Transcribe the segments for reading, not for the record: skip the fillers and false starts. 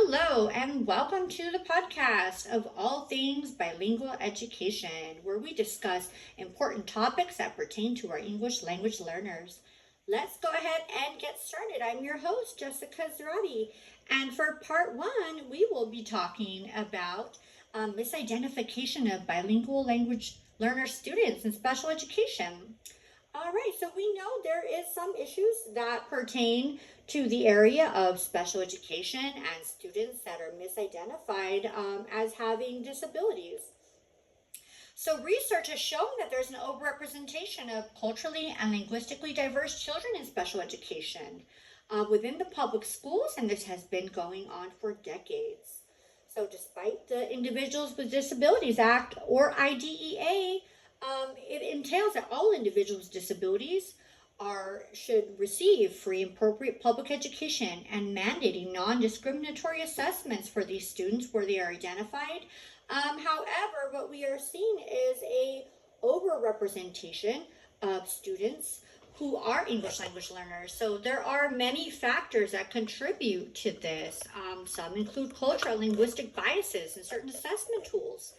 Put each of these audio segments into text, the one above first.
Hello, and welcome to the podcast of all things bilingual education, where we discuss important topics that pertain to our English language learners. Let's go ahead and get started. I'm your host, Jessica Zarate, and for part one, we will be talking about misidentification of bilingual language learner students in special education. All right, so we know there is some issues that pertain to the area of special education and students that are misidentified as having disabilities. So research has shown that there's an overrepresentation of culturally and linguistically diverse children in special education within the public schools, and this has been going on for decades. So despite the Individuals with Disabilities Act, or IDEA, it entails that all individuals with disabilities should receive free and appropriate public education and mandating non-discriminatory assessments for these students where they are identified. However, what we are seeing is a overrepresentation of students who are English language learners. So there are many factors that contribute to this. Some include cultural linguistic biases and certain assessment tools,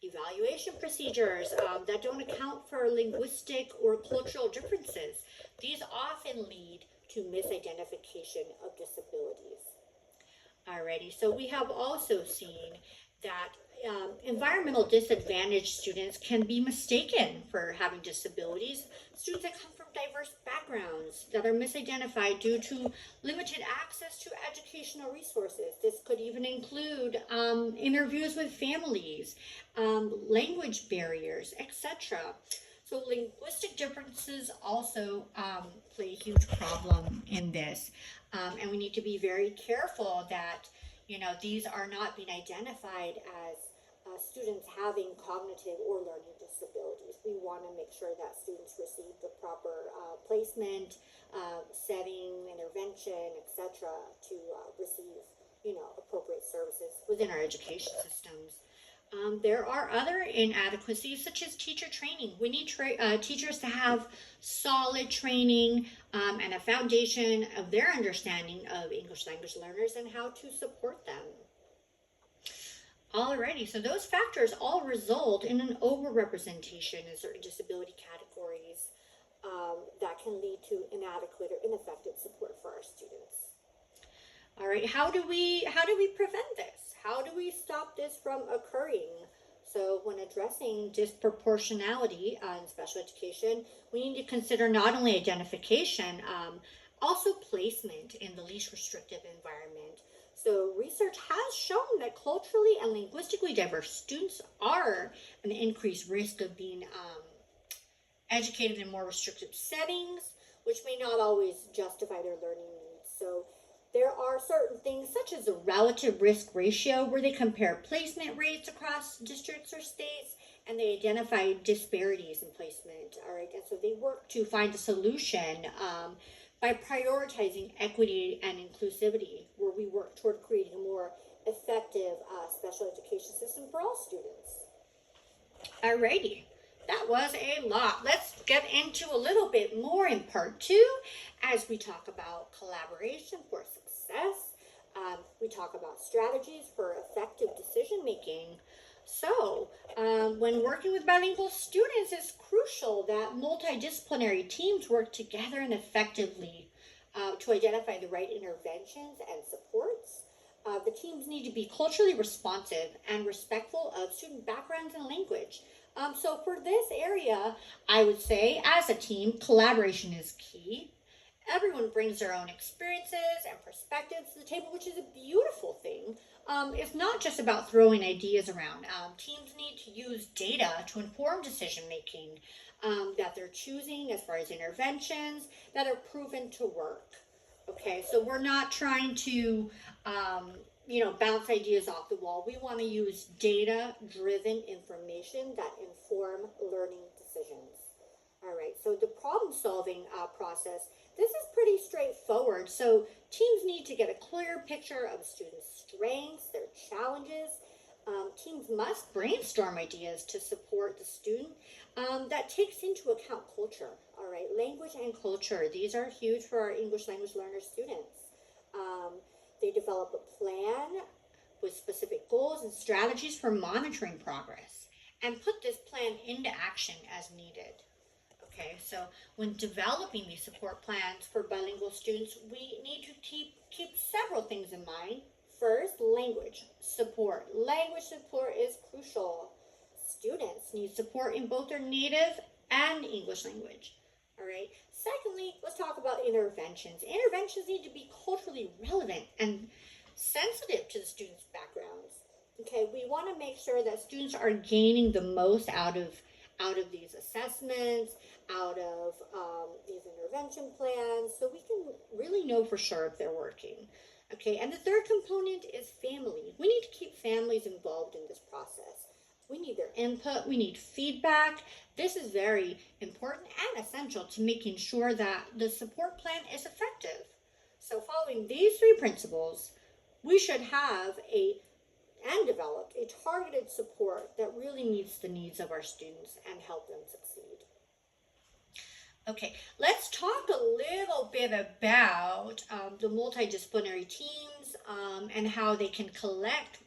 evaluation procedures that don't account for linguistic or cultural differences. These often lead to misidentification of disabilities. Alrighty, so we have also seen that environmental disadvantaged students can be mistaken for having disabilities. Students that come from diverse backgrounds that are misidentified due to limited access to educational resources. This could even include interviews with families, language barriers, etc. So linguistic differences also play a huge problem in this. And we need to be very careful that, these are not being identified as students having cognitive or learning disabilities. We want to make sure that students receive the proper placement, setting, intervention, etc. to receive, appropriate services within our education systems. There are other inadequacies such as teacher training. We need teachers to have solid training and a foundation of their understanding of English language learners and how to support them. Alrighty, so those factors all result in an overrepresentation in certain disability categories that can lead to inadequate or ineffective support for our students. All right, how do we prevent this? How do we stop this from occurring? So when addressing disproportionality in special education, we need to consider not only identification, also placement in the least restrictive environment. So research has shown that culturally and linguistically diverse students are an increased risk of being educated in more restrictive settings, which may not always justify their learning needs. So there are certain things such as a relative risk ratio where they compare placement rates across districts or states and they identify disparities in placement. All right, and so they work to find a solution by prioritizing equity and inclusivity, where we work toward creating a more effective special education system for all students. Alrighty, that was a lot. Let's get into a little bit more in part two as we talk about collaboration for success. We talk about strategies for effective decision making. So, when working with bilingual students, it's crucial that multidisciplinary teams work together and effectively to identify the right interventions and supports. The teams need to be culturally responsive and respectful of student backgrounds and language. So for this area, I would say as a team, collaboration is key. Everyone brings their own experiences and perspectives to the table, which is a beautiful thing. It's not just about throwing ideas around. Teams need to use data to inform decision making that they're choosing as far as interventions that are proven to work. Okay, so we're not trying to, bounce ideas off the wall. We want to use data-driven information that inform learning decisions. All right, so the problem-solving process, this is pretty straightforward. So teams need to get a clear picture of students' strengths, their challenges. Teams must brainstorm ideas to support the student that takes into account culture. All right, language and culture, these are huge for our English language learner students. They develop a plan with specific goals and strategies for monitoring progress and put this plan into action as needed. Okay, so when developing these support plans for bilingual students, we need to keep several things in mind. First, language support. Language support is crucial. Students need support in both their native and English language. All right. Secondly, let's talk about interventions. Interventions need to be culturally relevant and sensitive to the students' backgrounds. Okay, we want to make sure that students are gaining the most out of these assessments, out of these intervention plans, so we can really know for sure if they're working. Okay, and the third component is family. We need to keep families involved in this process. We need their input, we need feedback. This is very important and essential to making sure that the support plan is effective. So following these three principles, we should have and developed a targeted support that really meets the needs of our students and help them succeed. Okay, let's talk a little bit about the multidisciplinary teams and how they can collect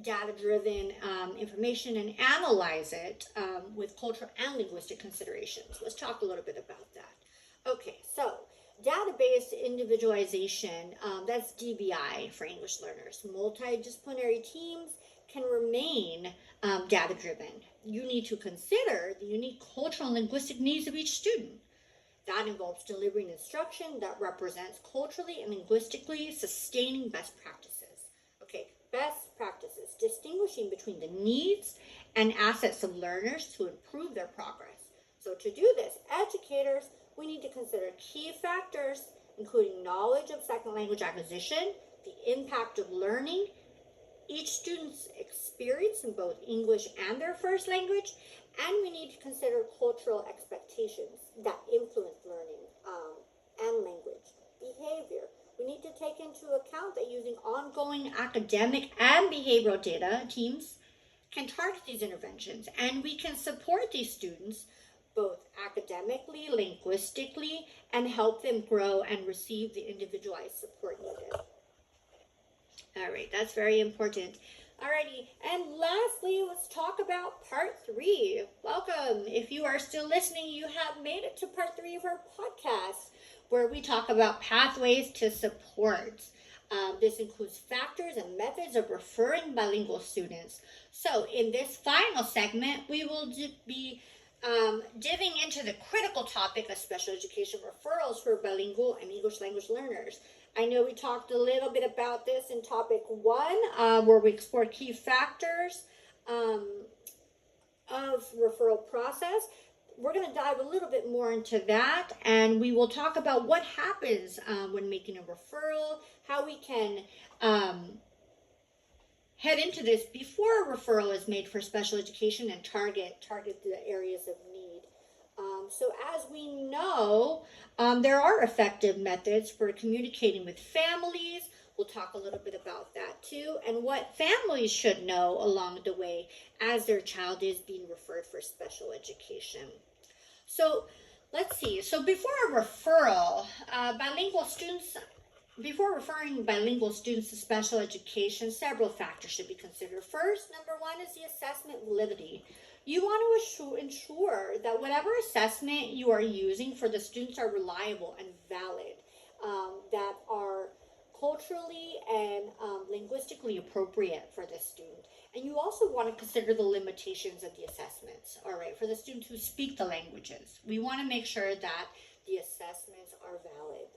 data-driven information and analyze it with cultural and linguistic considerations. Let's talk a little bit about that. Okay, so data-based individualization, that's DBI for English learners. Multidisciplinary teams can remain data-driven. You need to consider the unique cultural and linguistic needs of each student. That involves delivering instruction that represents culturally and linguistically sustaining best practices. Okay, best practices, distinguishing between the needs and assets of learners to improve their progress. So to do this, educators, we need to consider key factors, including knowledge of second language acquisition, the impact of learning, each student's experience in both English and their first language, and we need to consider cultural expectations that influence learning and language behavior. We need to take into account that using ongoing academic and behavioral data, teams can target these interventions, and we can support these students both academically, linguistically, and help them grow and receive the individualized support needed. All right, that's very important. Alrighty, and lastly, let's talk about part 3. Welcome. If you are still listening, you have made it to part 3 of our podcast, where we talk about pathways to support. This includes factors and methods of referring bilingual students. So in this final segment, we will be diving into the critical topic of special education referrals for bilingual and English language learners. I know we talked a little bit about this in topic 1, where we explored key factors of referral process. We're going to dive a little bit more into that, and we will talk about what happens when making a referral, how we can head into this before a referral is made for special education and target the areas of need. So as we know, there are effective methods for communicating with families. We'll talk a little bit about that too, and what families should know along the way as their child is being referred for special education. So let's see. So before a referral, before referring bilingual students to special education, several factors should be considered. First, number 1 is the assessment validity. You want to ensure that whatever assessment you are using for the students are reliable and valid, that are culturally and linguistically appropriate for the student. And you also want to consider the limitations of the assessments, all right, for the students who speak the languages. We want to make sure that the assessments are valid.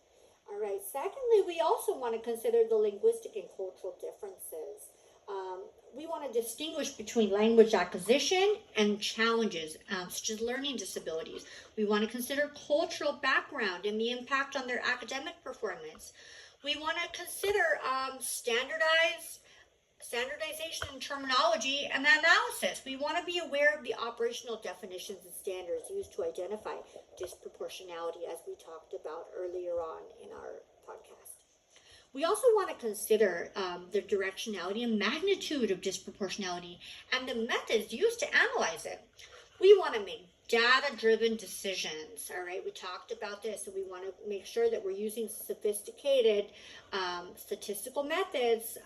All right, secondly, we also want to consider the linguistic and cultural differences. We want to distinguish between language acquisition and challenges, such as learning disabilities. We want to consider cultural background and the impact on their academic performance. We want to consider standardization in terminology and analysis. We want to be aware of the operational definitions and standards used to identify disproportionality, as we talked about earlier on in our podcast. We also want to consider the directionality and magnitude of disproportionality and the methods used to analyze it. We want to make data-driven decisions. All right, we talked about this, so we want to make sure that we're using sophisticated statistical methods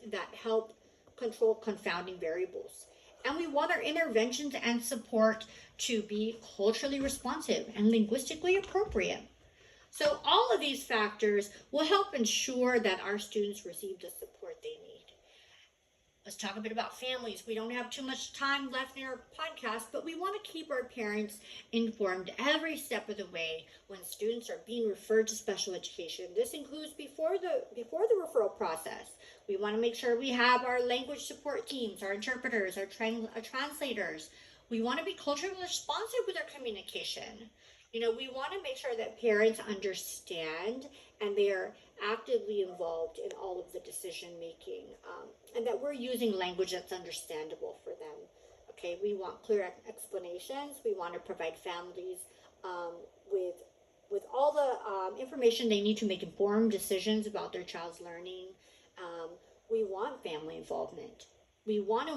that help control confounding variables. And we want our interventions and support to be culturally responsive and linguistically appropriate. So all of these factors will help ensure that our students receive the support they need. Let's talk a bit about families. We don't have too much time left in our podcast, but we want to keep our parents informed every step of the way when students are being referred to special education. This includes before the referral process. We want to make sure we have our language support teams, our interpreters, our translators. We want to be culturally responsive with our communication. We want to make sure that parents understand and they are actively involved in all of the decision making, and that we're using language that's understandable for them. Okay, we want clear explanations. We want to provide families with all the information they need to make informed decisions about their child's learning. We want family involvement. We want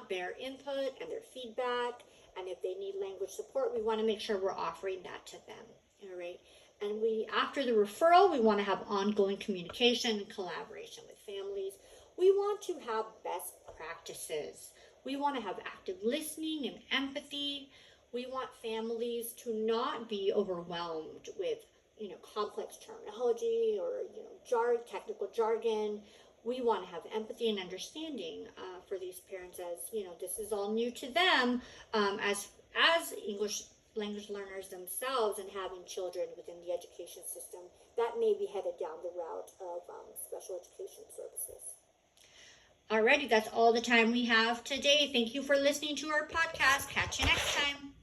their input and their feedback. And if they need language support, we want to make sure we're offering that to them. All right. And after the referral, we want to have ongoing communication and collaboration with families. We want to have best practices. We want to have active listening and empathy. We want families to not be overwhelmed with, complex terminology or, technical jargon. We want to have empathy and understanding for these parents, as this is all new to them, as English language learners themselves, and having children within the education system that may be headed down the route of special education services. Alrighty, that's all the time we have today. Thank you for listening to our podcast. Catch you next time.